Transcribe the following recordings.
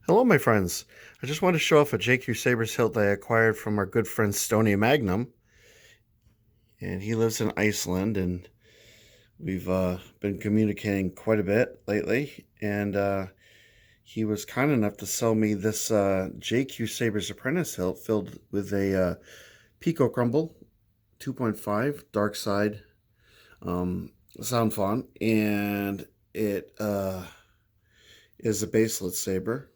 Hello, my friends. I just want to show off a JQ Sabers hilt that I acquired from our good friend Stony Magnum. And he lives in Iceland, and we've been communicating quite a bit lately. And he was kind enough to sell me this JQ Sabers Apprentice hilt filled with a Pico Crumble 2.5 dark side sound font. And it is a baselet saber.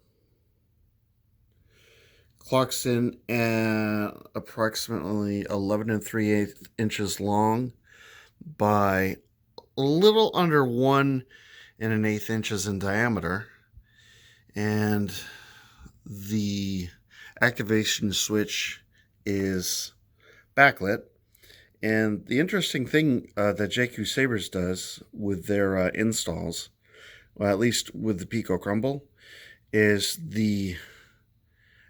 Clocks in at approximately 11 3/8 inches long by a little under 1 1/8 inches in diameter. And the activation switch is backlit. And the interesting thing that JQ Sabers does with their installs, well, at least with the Pico Crumble, is the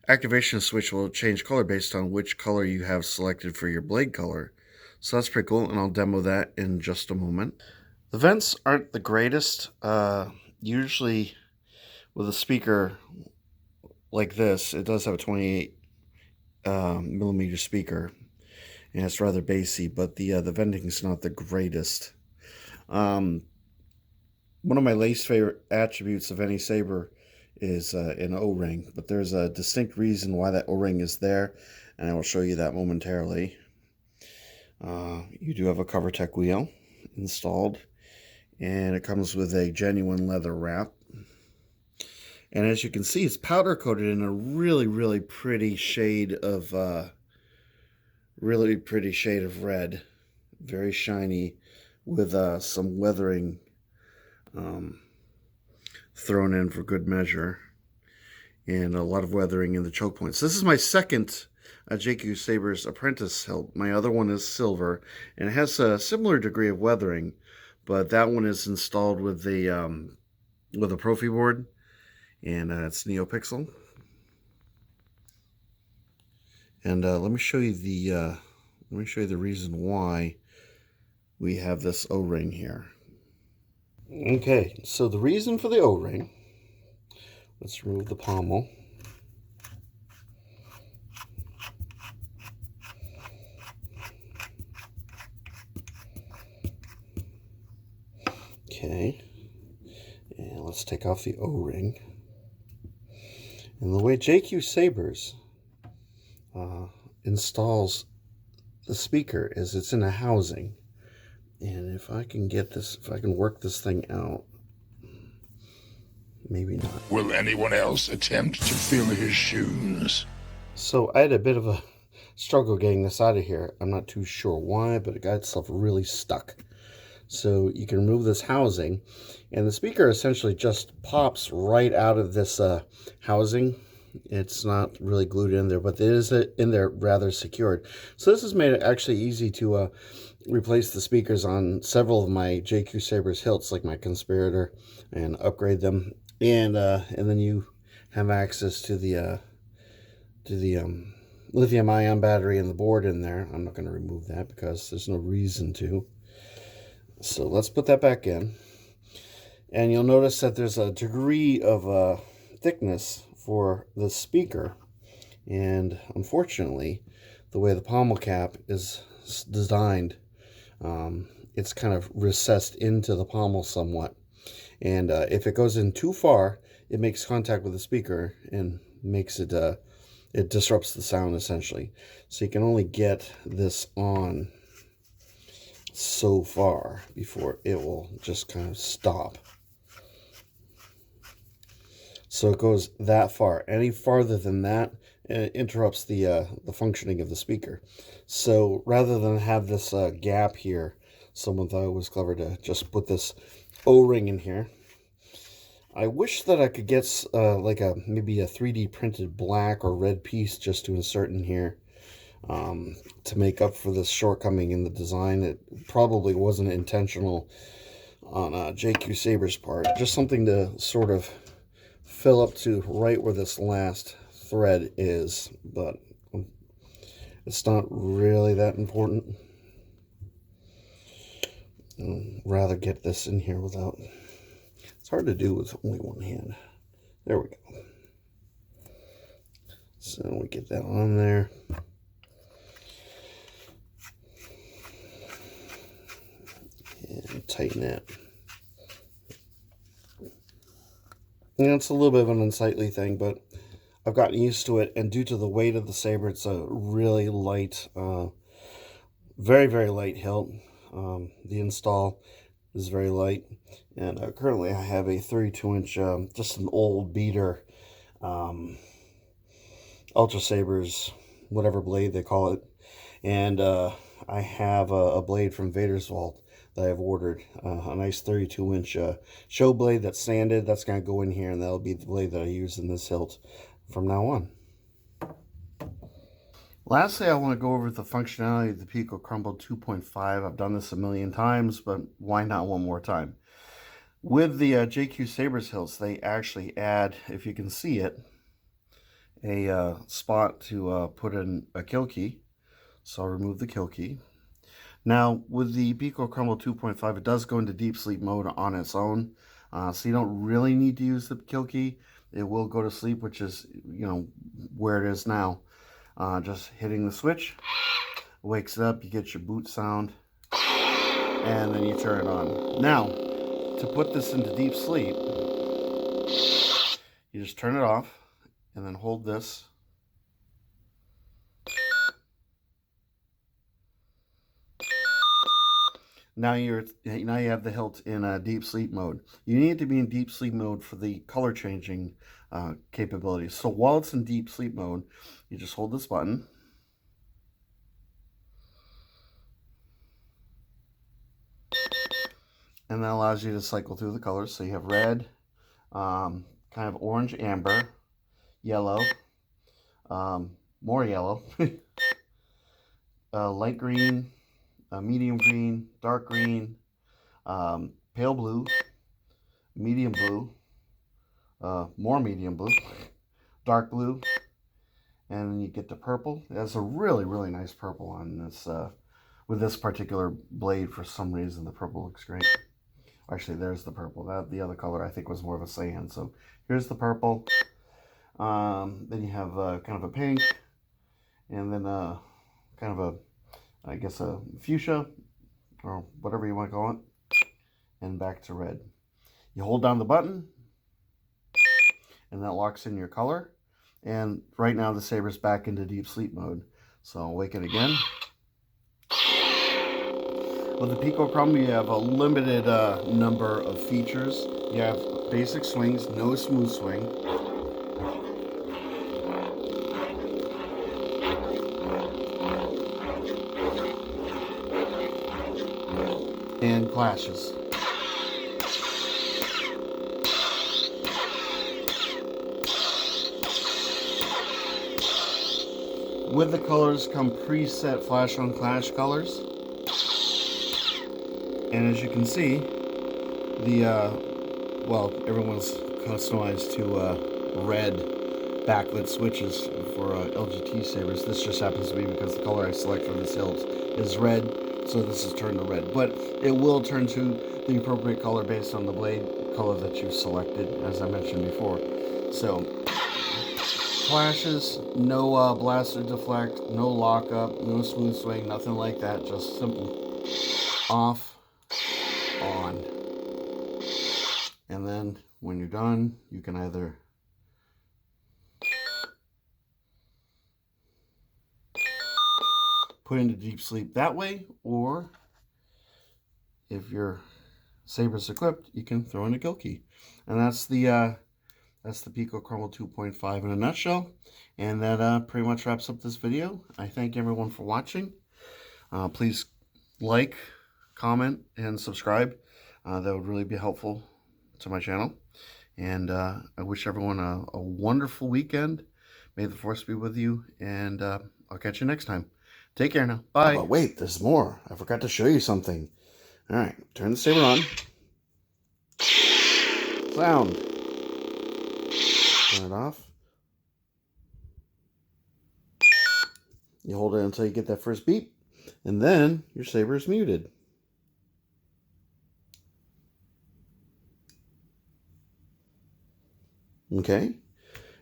activation switch will change color based on which color you have selected for your blade color. So that's pretty cool, and I'll demo that in just a moment. The vents aren't the greatest. Usually with a speaker like this, it does have a 28 millimeter speaker, and it's rather bassy, but the venting's not the greatest. One of my least favorite attributes of any Saber is an O-ring, but there's a distinct reason why that O-ring is there, and I will show you that momentarily. You do have a CoverTech wheel installed, and it comes with a genuine leather wrap. And as you can see, it's powder coated in a really pretty shade of red, very shiny, with some weathering thrown in for good measure, and a lot of weathering in the choke points. This is my second JQ Sabers Apprentice hilt. My other one is silver, and it has a similar degree of weathering, but that one is installed with a Profi board, and it's NeoPixel. And let me show you the reason why we have this O-ring here. Okay, so the reason for the O-ring, let's remove the pommel. Okay, and let's take off the O-ring. And the way JQ Sabers installs the speaker is it's in a housing. And if I can work this thing out, maybe not. Will anyone else attempt to fill his shoes? So I had a bit of a struggle getting this out of here. I'm not too sure why, but it got itself really stuck. So you can remove this housing, and the speaker essentially just pops right out of this housing. It's not really glued in there, but it is in there rather secured. So this has made it actually easy to replace the speakers on several of my JQ Sabers hilts, like my Conspirator, and upgrade them. And then you have access to the lithium-ion battery and the board in there. I'm not going to remove that because there's no reason to. So let's put that back in. And you'll notice that there's a degree of thickness for the speaker. And unfortunately, the way the pommel cap is designed, it's kind of recessed into the pommel somewhat. And if it goes in too far, it makes contact with the speaker and makes it, it disrupts the sound essentially. So you can only get this on so far before it will just kind of stop. So it goes that far. Any farther than that, it interrupts the functioning of the speaker. So rather than have this gap here, someone thought it was clever to just put this O-ring in here. I wish that I could get like maybe a 3D printed black or red piece just to insert in here to make up for this shortcoming in the design. It probably wasn't intentional on JQ Sabers' part. Just something to sort of fill up to right where this last thread is, but it's not really that important. I'd rather get this in here without... It's hard to do with only one hand. There we go. So we get that on there. And tighten it. You know, it's a little bit of an unsightly thing, but I've gotten used to it, and due to the weight of the Saber, it's a really light, very, very light hilt. The install is very light, and currently I have a 32-inch, just an old beater, Ultra Sabers, whatever blade they call it, and I have a blade from Vader's Vault that I've ordered, a nice 32-inch show blade that's sanded. That's going to go in here, and that'll be the blade that I use in this hilt from now on. Lastly, I want to go over the functionality of the Pico Crumble 2.5. I've done this a million times, but why not one more time? With the JQ Sabers hilts, they actually add, if you can see it, a spot to put in a kill key. So I'll remove the kill key. Now, with the Pico Crumble 2.5, it does go into deep sleep mode on its own. So you don't really need to use the kill key. It will go to sleep, which is, you know, where it is now. Just hitting the switch, wakes it up, you get your boot sound, and then you turn it on. Now, to put this into deep sleep, you just turn it off, and then hold this. Now you have the hilt in deep sleep mode. You need to be in deep sleep mode for the color changing capabilities. So while it's in deep sleep mode, you just hold this button. And that allows you to cycle through the colors. So you have red, kind of orange amber, yellow, more yellow, light green, medium green, dark green, pale blue, medium blue, more medium blue, dark blue, and then you get the purple. It has a really, really nice purple on this. With this particular blade, for some reason, the purple looks great. Actually, there's the purple. The other color I think was more of a sand. So here's the purple. Then you have kind of a pink, and then kind of a, I guess, a fuchsia, or whatever you want to call it, and back to red. You hold down the button, and that locks in your color. And right now the Saber's back into deep sleep mode. So I'll wake it again. With the Pico Crumble, you have a limited number of features. You have basic swings, no smooth swing. And clashes. With the colors come preset flash on clash colors. And as you can see, well, everyone's customized to red backlit switches for LGT Sabers. This just happens to be because the color I select for this hilt is red, so this is turned to red. But it will turn to the appropriate color based on the blade color that you selected, as I mentioned before. So, flashes, no blaster deflect, no lockup, no smooth swing, nothing like that. Just simple off, on. And then when you're done, you can either put into deep sleep that way, or if your Saber's equipped, you can throw in a kill key. And that's the Pico Crumble 2.5 in a nutshell. And that pretty much wraps up this video. I thank everyone for watching. Please like, comment, and subscribe. That would really be helpful to my channel. And I wish everyone a wonderful weekend. May the force be with you, and I'll catch you next time. Take care now. Bye. Oh, wait, there's more. I forgot to show you something. All right, turn the Saber on. Sound. Turn it off. You hold it until you get that first beep, and then your Saber is muted. Okay,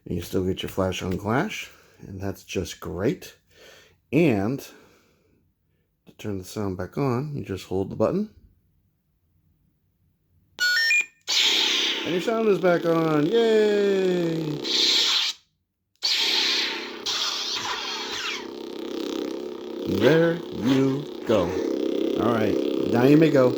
and you still get your flash on clash, And that's just great. And to turn the sound back on, you just hold the button. And your sound is back on. Yay! There you go. All right, now you may go.